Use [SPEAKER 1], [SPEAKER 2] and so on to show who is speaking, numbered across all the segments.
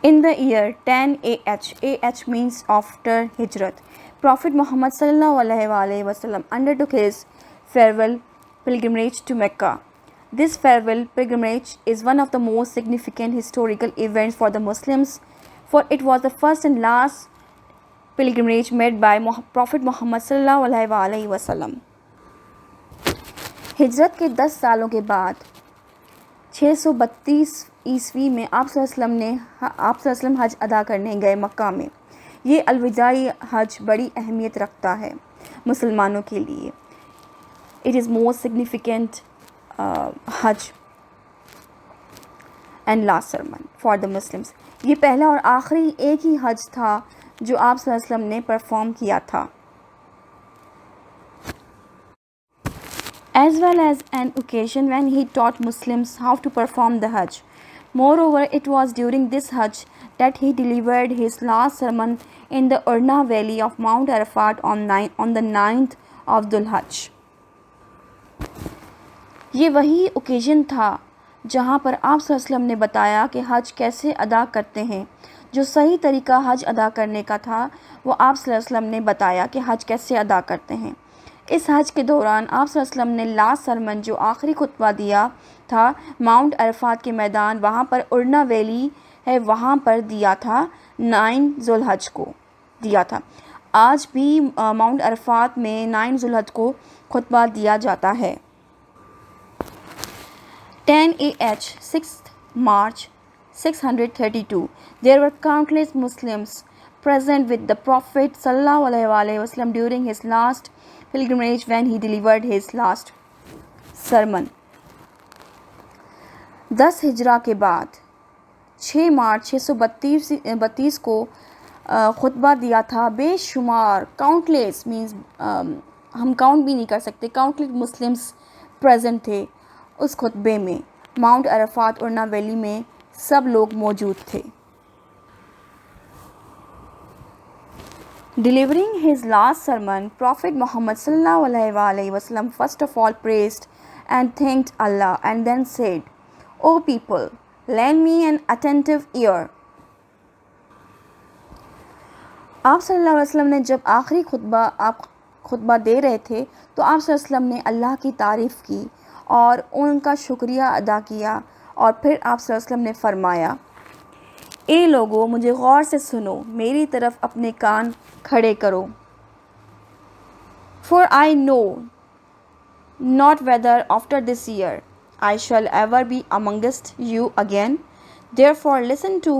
[SPEAKER 1] In the year 10 AH means after Hijrat, Prophet Muhammad ﷺ undertook his farewell pilgrimage to Mecca. This farewell pilgrimage is one of the most significant historical events for the Muslims, for it was the first and last pilgrimage made by Prophet Muhammad ﷺ. हिजरत के 10 सालों के बाद 632 ईस्वी में आप सल्लल्लाहु हज अदा करने गए मक्का में। ये अलविदाई हज बड़ी अहमियत रखता है मुसलमानों के लिए। इट इज़ मोस्ट सिग्निफिकेंट हज and last sermon for the Muslims. ये पहला और आखिरी एक ही हज था जो आप सल्लल्लाहु अलैहि वसल्लम ने परफॉर्म किया था, as well as an occasion when he taught Muslims how to perform the Hajj. Moreover, it was during this Hajj that he delivered his last sermon in the Urna valley of Mount Arafat on the 9th of Dhul Hajj. ये वही occasion था जहाँ पर आप सल्लल्लाहु अलैहि वसल्लम ने बताया कि हज कैसे अदा करते हैं। जो सही तरीका हज अदा करने का था वो आप सल्लल्लाहु अलैहि वसल्लम ने बताया कि हज कैसे अदा करते हैं। इस हज के दौरान आप सल्लल्लाहु अलैहि वसल्लम ने लास्ट सरमन जो आखिरी खुतबा दिया था माउंट अरफात के मैदान, वहाँ पर उर्ना वैली है, वहाँ पर दिया था 9 ज़ुल्हज को दिया था। आज भी माउंट अरफात में 9 ज़ुल्हज को खुतबा दिया जाता है। 10 AH 6th March 632 there were countless Muslims present with the Prophet ﷺ during his last pilgrimage when he delivered his last sermon. 10 हिजरा के बाद 6 मार्च 632 को खुतबा दिया था। बेशुमार काउंटलेस मीन्स हम काउंट भी नहीं कर सकते, काउंटलेस मुस्लिम्स प्रेजेंट थे उस खुतबे में। माउंट अरफात उर्ना वैली में सब लोग मौजूद थे। Delivering his last sermon, Prophet Muhammad ﷺ first of all praised and thanked Allah and then said, O people, lend me an attentive ear. आप सल्लल्लाहु अलैहि वसल्लम ने जब आखिरी खुतबा दे रहे थे तो आप सल्लल्लाहु अलैहि वसल्लम ने अल्लाह की तारीफ़ की और उनका शुक्रिया अदा किया और फिर आप सल्लल्लाहु अलैहि वसल्लम ने फरमाया, ए लोगों, मुझे गौर से सुनो, मेरी तरफ अपने कान खड़े करो। For I know not whether after this year I shall ever be amongst you again. Therefore listen to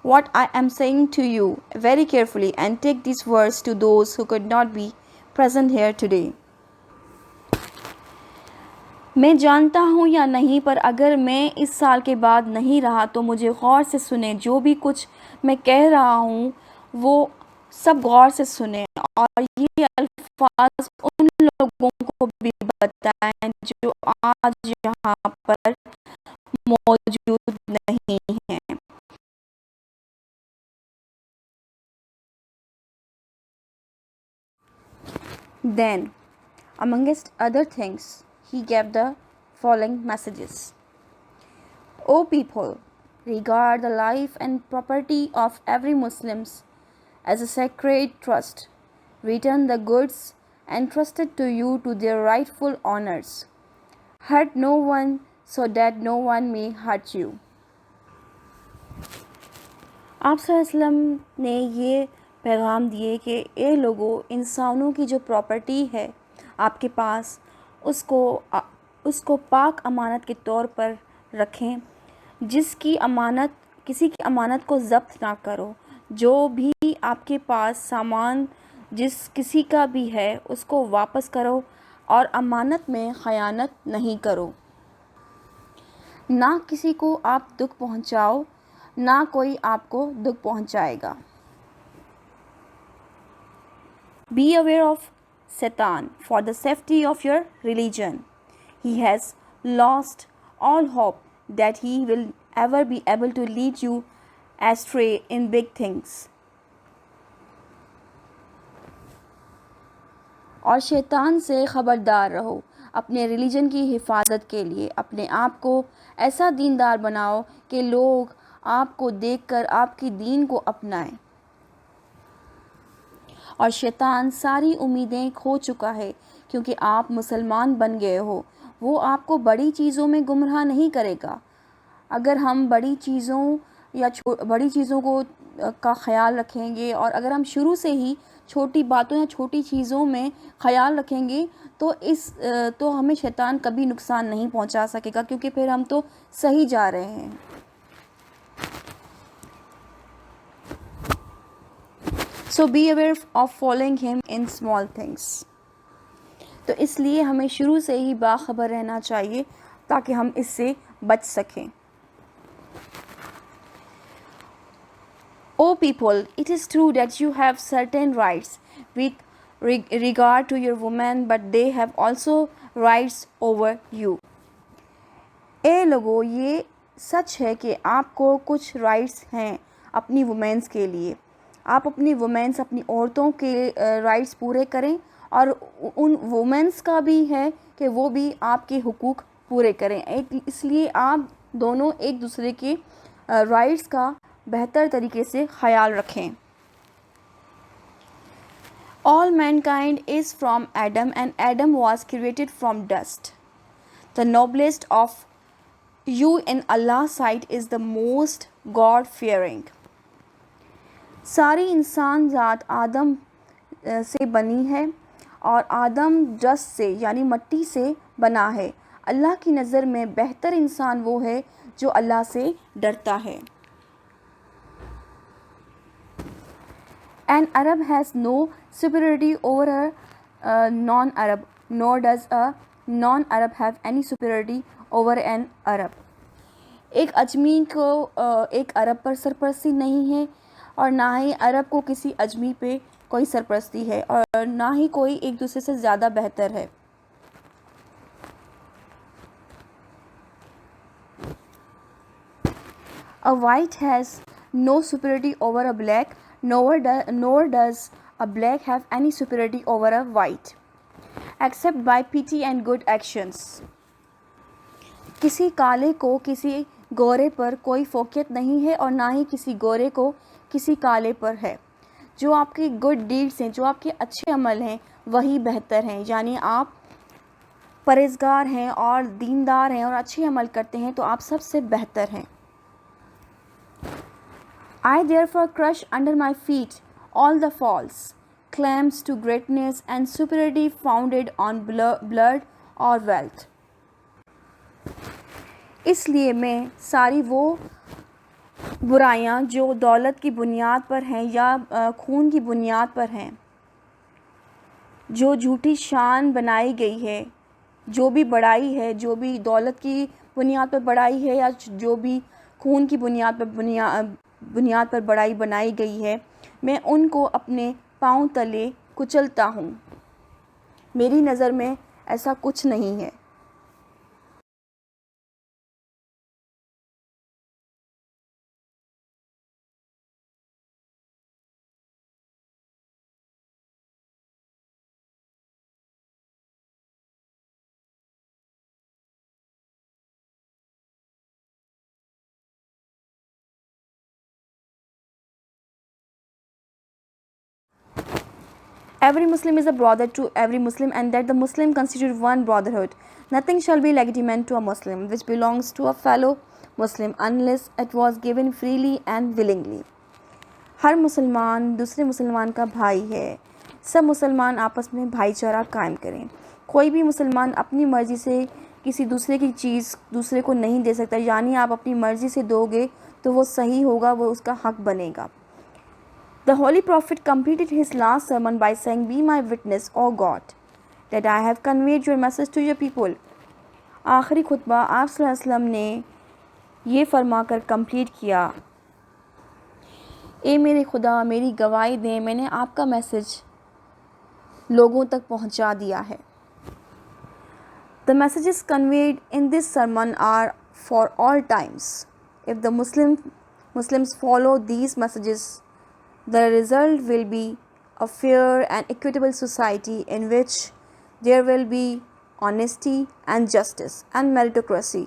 [SPEAKER 1] what I am saying to you very carefully and take these words to those who could not be present here today. मैं जानता हूँ या नहीं, पर अगर मैं इस साल के बाद नहीं रहा तो मुझे गौर से सुने। जो भी कुछ मैं कह रहा हूँ वो सब गौर से सुने और ये अल्फाज उन लोगों को भी बताएं जो आज यहाँ पर मौजूद नहीं हैं। Then, amongst other things, he gave the following messages. O people, regard the life and property of every Muslim as a sacred trust. Return the goods entrusted to you to their rightful owners. Hurt no one so that no one may hurt you. आप सल्लल्लाहु अलैहि वसल्लम ने ये पैगाम दिए कि ए लोगों, इंसानों की जो प्रॉपर्टी है आपके पास उसको पाक अमानत के तौर पर रखें। किसी की अमानत को ज़ब्त ना करो। जो भी आपके पास सामान किसी का भी है उसको वापस करो और अमानत में ख़यानत नहीं करो। ना किसी को आप दुख पहुंचाओ, ना कोई आपको दुख पहुंचाएगा। Be aware of Satan for the safety of your religion. He has lost all hope that he will ever be able to lead you astray in big things. और शैतान से ख़बरदार रहो। अपने रिलीजन की हिफाजत के लिए अपने आप को ऐसा दीनदार बनाओ कि लोग आपको देखकर आपकी दीन को अपनाएं। और शैतान सारी उम्मीदें खो चुका है क्योंकि आप मुसलमान बन गए हो। वो आपको बड़ी चीज़ों में गुमराह नहीं करेगा। अगर हम बड़ी चीज़ों या बड़ी चीज़ों को का ख़याल रखेंगे और अगर हम शुरू से ही छोटी बातों या छोटी चीज़ों में ख़याल रखेंगे तो हमें शैतान कभी नुकसान नहीं पहुंचा सकेगा, क्योंकि फिर हम तो सही जा रहे हैं। So be aware of following him in small things. तो इसलिए हमें शुरू से ही बाखबर रहना चाहिए ताकि हम इससे बच सकें। O people, it is true that you have certain rights with regard to your woman, but they have also rights over you. ए लोगो, ये सच है कि आपको कुछ राइट्स हैं अपनी वुमेन्स के लिए। आप अपनी वुमेन्स, अपनी औरतों के राइट्स पूरे करें, और उन वुमेन्स का भी है कि वो भी आपके हुकूक पूरे करें। इसलिए आप दोनों एक दूसरे के राइट्स का बेहतर तरीके से ख्याल रखें। All mankind is from Adam and Adam was created from dust. The noblest of you in Allah's sight is the most God-fearing. सारी इंसान ज़ात आदम से बनी है और आदम डस्ट से यानी मिट्टी से बना है। अल्लाह की नज़र में बेहतर इंसान वो है जो अल्लाह से डरता है। An Arab has no superiority over a non-Arab, nor does a non-Arab have any superiority over an Arab. एक अजमी को एक अरब पर सरपरस्ती नहीं है और ना ही अरब को किसी अजमी पे कोई सरपरस्ती है, और ना ही कोई एक दूसरे से ज़्यादा बेहतर है। A white has no superiority over a black, nor does a black have any superiority over a white, except by pity and good actions. किसी काले को किसी गोरे पर कोई फोकियत नहीं है और ना ही किसी गोरे को किसी काले पर है। जो आपकी गुड डीड्स हैं, जो आपके अच्छे अमल हैं, वही बेहतर हैं। यानी आप परहेज़गार हैं और दीनदार हैं और अच्छे अमल करते हैं तो आप सबसे बेहतर हैं। I therefore crush under my feet all the false claims to greatness and superiority founded on blood or wealth. इसलिए मैं सारी वो बुराइयां जो दौलत की बुनियाद पर हैं या खून की बुनियाद पर हैं, जो झूठी शान बनाई गई है, जो भी बड़ाई है, जो भी दौलत की बुनियाद पर बड़ाई है या जो भी खून की बुनियाद पर बड़ाई बनाई गई है, मैं उनको अपने पांव तले कुचलता हूँ। मेरी नज़र में ऐसा कुछ नहीं है। Every Muslim is a brother to every Muslim, and that the Muslim constitute one brotherhood. Nothing shall be legitimate to a Muslim which belongs to a fellow Muslim unless it was given freely and willingly. हर मुसलमान दूसरे मुसलमान का भाई है। सब मुसलमान आपस में भाईचारा कायम करें। कोई भी मुसलमान अपनी मर्ज़ी से किसी दूसरे की चीज़ दूसरे को नहीं दे सकता। यानी आप अपनी मर्ज़ी से दोगे तो वो सही होगा, वो उसका हक बनेगा। The Holy Prophet completed his last sermon by saying, "Be my witness, O God, that I have conveyed your message to your people." आखिरी खुतबा आप सल्लल्लाहु अलैहि वसल्लम ने ये फरमाकर कंप्लीट किया, ए मेरे खुदा, मेरी गवाही दें, मैंने आपका मैसेज लोगों तक पहुंचा दिया है। The messages conveyed in this sermon are for all times. If the Muslims follow these messages, the result will be a fair and equitable society in which there will be honesty and justice, and meritocracy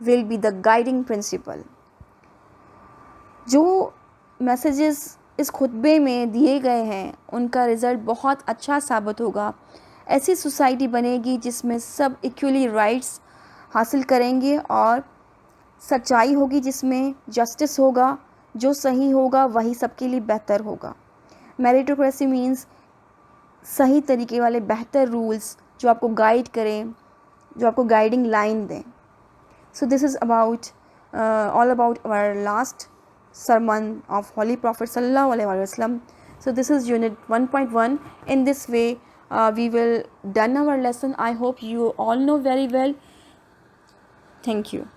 [SPEAKER 1] will be the guiding principle. जो messages इस खुतबे में दिए गए हैं उनका result बहुत अच्छा साबित होगा। ऐसी सोसाइटी बनेगी जिसमें सब इक्वली राइट्स हासिल करेंगे और सच्चाई होगी, जिसमें जस्टिस होगा, जो सही होगा वही सबके लिए बेहतर होगा। मेरिटोक्रेसी मीन्स सही तरीके वाले बेहतर रूल्स जो आपको गाइड करें, जो आपको गाइडिंग लाइन दें। So this is about all about our last sermon of Holy Prophet Sallallahu Alaihi Wasallam. So this is unit 1.1. In this way, we will done our lesson. I hope you all know very well. Thank you.